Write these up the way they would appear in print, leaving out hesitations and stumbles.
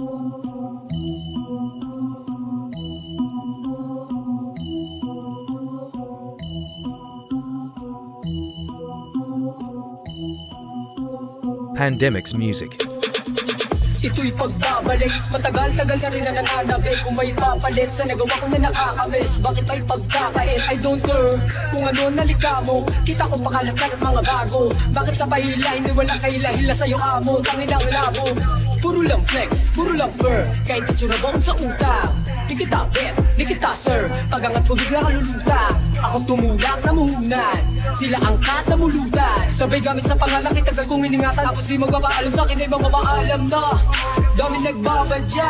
Pandemic's music. Ito'y pagbabalik, matagal-tagal na rin na nananabik. Kung may papalit sa nagawa ko na nakakamiss, bakit may pagkakait? I don't care kung ano nalika mo, kita ko pakalat-kalat mga bago. Bakit ka pahila, hindi wala kahila-hila sa'yo amo. Tanginang labo, puro lang flex, puro lang fur. Kahit itsura bukod sa utak, di kita bet, di kita sir. Pag-angat ko bigla kaluluta, ako tumulak na muhunan, sila angkat na mulutan. Sabay gamit sa pangalaki, tagal kong iningatan. Tapos di magpapaalam sa'kin ay mga maalam na dami nagbabadya,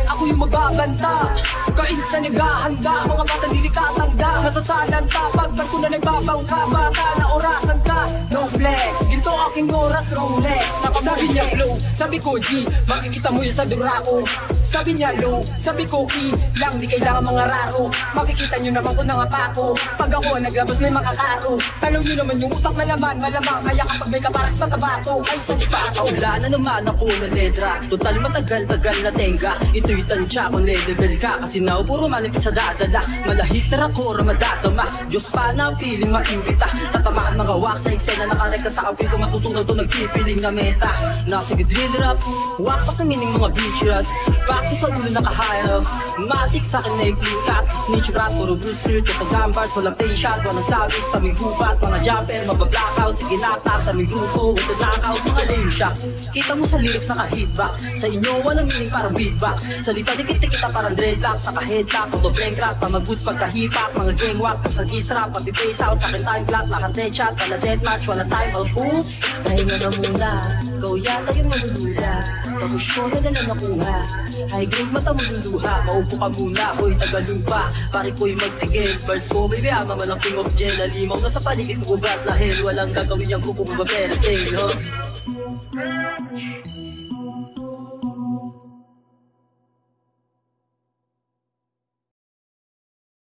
ako yung magbabanta. Kainsan naghahanda, mga bata di katanda. Masasalanta, pagbar ko na nagbabangka. Bata na orasan ka, no flex, ginto aking oras, Rolex. Sabi niya flow, sabi ko G, makikita mo yun sa durako. Sabi niya low, sabi ko key lang, di kailangan mga raro. Makikita nyo naman ko nangapako, pag ako naglabas may makakaro. Tanaw nyo naman yung utak na laman, malamang. Kaya kapag may kaparas sa tabato, ay sa dipato. Wala na naman ako na letra, total matagal-tagal na tenga. Ito'y tansya kung level ka, kasi now puro malipit sa dadala. Malahit na rakora madatama, Diyos pa na ang feeling maimbita. Tatamaan mga wak sa eksena, nakarekta sa awin ko matutunaw to nagpipiling na meta. Nasa drill rap, wak pa sa mining mga beach rat. Practice sa ulo nakahayab, matik sa akin na yung clean cut. Snitch rat, puro blue spirit, ito gambars, walang play shot, walang sabit sa aming gubat. Mga jumper, mabablackout, sige natak sa aming grupo, ito knockout, mga lame shot. Kita mo sa lyrics naka-hitback, sa inyo walang meaning parang beatbox. Salita dikit kita parang dreadlock, saka headlock, auto blank rap, tamag-goods pagka-hipak. Mga gang walk, sa G-strap, pati face out, sa akin time flat, lahat headshot, wala deathmatch, walang time out. Oops, pahinga na muna, ikaw yata yung malulula. Sa push ko na nalang nakuha, high grade mata mo yung luha. Maupo ka muna, hoy tagalupa, pare ko'y magtigil. Verse ko, baby, ama man ang king of jail. Alimaw na sa paligid ko, ugat lahil, walang gagawin yung grupo kung ba pero tail,